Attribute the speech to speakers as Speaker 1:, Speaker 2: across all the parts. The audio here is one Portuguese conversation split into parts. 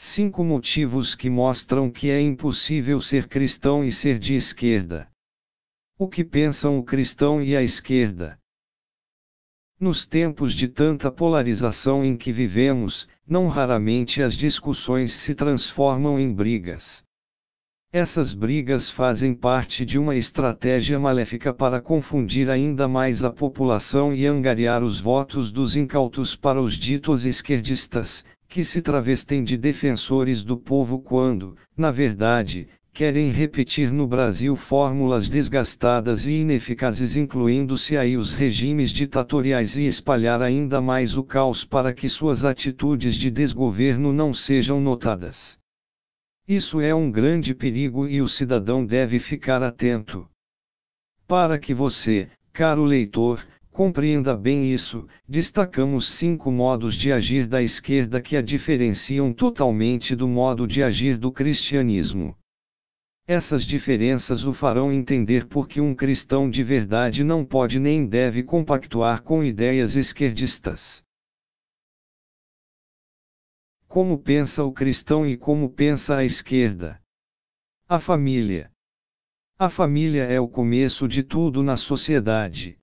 Speaker 1: 5 motivos que mostram que é impossível ser cristão e ser de esquerda. O que pensam o cristão e a esquerda? Nos tempos de tanta polarização em que vivemos, não raramente as discussões se transformam em brigas. Essas brigas fazem parte de uma estratégia maléfica para confundir ainda mais a população e angariar os votos dos incautos para os ditos esquerdistas, que se travestem de defensores do povo quando, na verdade, querem repetir no Brasil fórmulas desgastadas e ineficazes, incluindo-se aí os regimes ditatoriais, e espalhar ainda mais o caos para que suas atitudes de desgoverno não sejam notadas. Isso é um grande perigo e o cidadão deve ficar atento. Para que você, caro leitor, compreenda bem isso, destacamos 5 modos de agir da esquerda que a diferenciam totalmente do modo de agir do cristianismo. Essas diferenças o farão entender por que um cristão de verdade não pode nem deve compactuar com ideias esquerdistas. Como pensa o cristão e como pensa a esquerda? A família. A família é o começo de tudo na sociedade.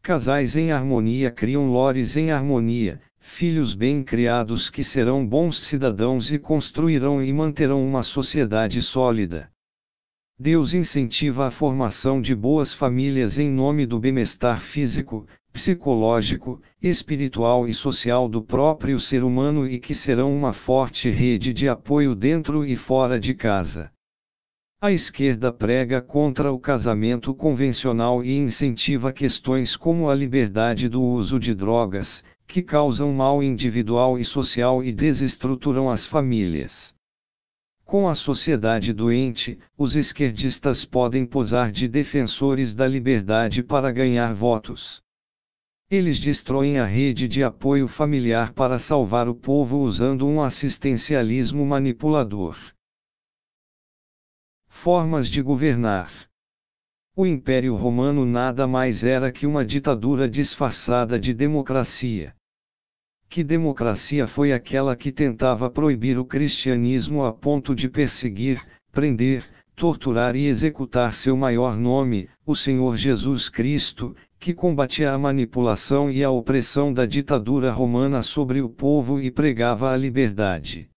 Speaker 1: Casais em harmonia criam lores em harmonia, filhos bem criados que serão bons cidadãos e construirão e manterão uma sociedade sólida. Deus incentiva a formação de boas famílias em nome do bem-estar físico, psicológico, espiritual e social do próprio ser humano e que serão uma forte rede de apoio dentro e fora de casa. A esquerda prega contra o casamento convencional e incentiva questões como a liberdade do uso de drogas, que causam mal individual e social e desestruturam as famílias. Com a sociedade doente, os esquerdistas podem posar de defensores da liberdade para ganhar votos. Eles destroem a rede de apoio familiar para salvar o povo usando um assistencialismo manipulador. Formas de governar. O Império Romano nada mais era que uma ditadura disfarçada de democracia. Que democracia foi aquela que tentava proibir o cristianismo a ponto de perseguir, prender, torturar e executar seu maior nome, o Senhor Jesus Cristo, que combatia a manipulação e a opressão da ditadura romana sobre o povo e pregava a liberdade.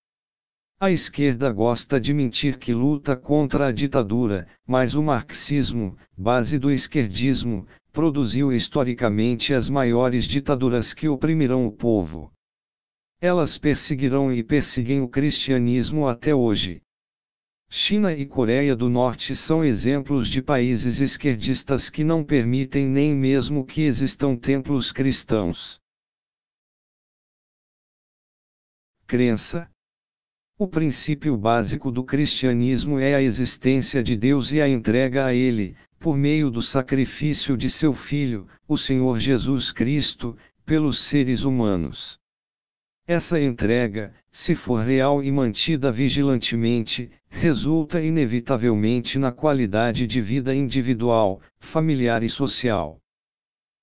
Speaker 1: A esquerda gosta de mentir que luta contra a ditadura, mas o marxismo, base do esquerdismo, produziu historicamente as maiores ditaduras que oprimirão o povo. Elas perseguirão e perseguem o cristianismo até hoje. China e Coreia do Norte são exemplos de países esquerdistas que não permitem nem mesmo que existam templos cristãos. Crença. O princípio básico do cristianismo é a existência de Deus e a entrega a Ele, por meio do sacrifício de seu Filho, o Senhor Jesus Cristo, pelos seres humanos. Essa entrega, se for real e mantida vigilantemente, resulta inevitavelmente na qualidade de vida individual, familiar e social.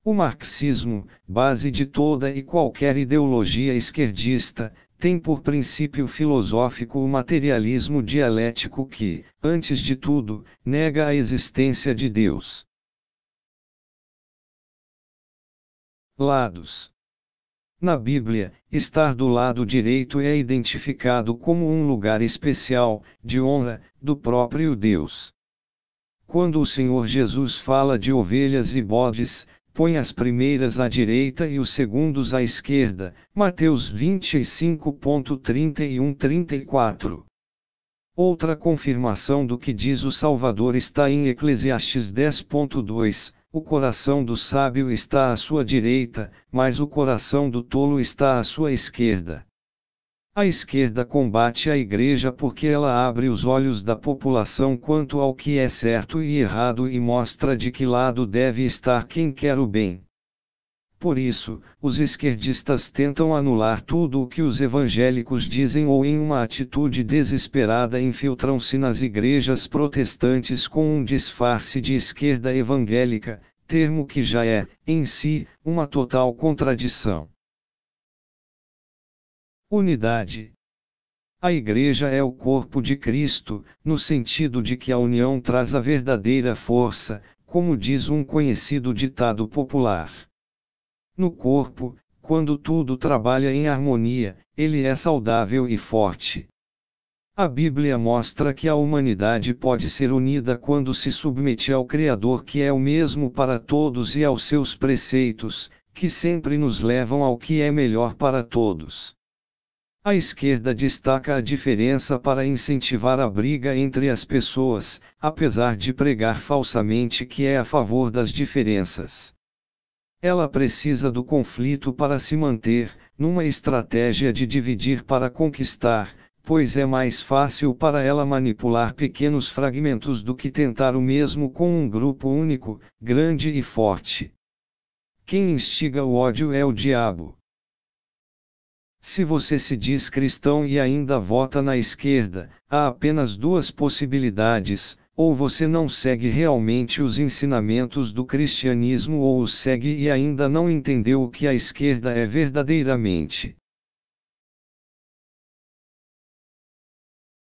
Speaker 1: O marxismo, base de toda e qualquer ideologia esquerdista, tem por princípio filosófico o materialismo dialético que, antes de tudo, nega a existência de Deus. Lados. Na Bíblia, estar do lado direito é identificado como um lugar especial, de honra, do próprio Deus. Quando o Senhor Jesus fala de ovelhas e bodes, põe as primeiras à direita e os segundos à esquerda, Mateus 25.31-34. Outra confirmação do que diz o Salvador está em Eclesiastes 10.2, o coração do sábio está à sua direita, mas o coração do tolo está à sua esquerda. A esquerda combate a Igreja porque ela abre os olhos da população quanto ao que é certo e errado e mostra de que lado deve estar quem quer o bem. Por isso, os esquerdistas tentam anular tudo o que os evangélicos dizem ou em uma atitude desesperada infiltram-se nas igrejas protestantes com um disfarce de esquerda evangélica, termo que já é, em si, uma total contradição. Unidade. A Igreja é o corpo de Cristo, no sentido de que a união traz a verdadeira força, como diz um conhecido ditado popular. No corpo, quando tudo trabalha em harmonia, ele é saudável e forte. A Bíblia mostra que a humanidade pode ser unida quando se submete ao Criador, que é o mesmo para todos, e aos seus preceitos, que sempre nos levam ao que é melhor para todos. A esquerda destaca a diferença para incentivar a briga entre as pessoas, apesar de pregar falsamente que é a favor das diferenças. Ela precisa do conflito para se manter, numa estratégia de dividir para conquistar, pois é mais fácil para ela manipular pequenos fragmentos do que tentar o mesmo com um grupo único, grande e forte. Quem instiga o ódio é o diabo. Se você se diz cristão e ainda vota na esquerda, há apenas duas possibilidades: ou você não segue realmente os ensinamentos do cristianismo, ou os segue e ainda não entendeu o que a esquerda é verdadeiramente.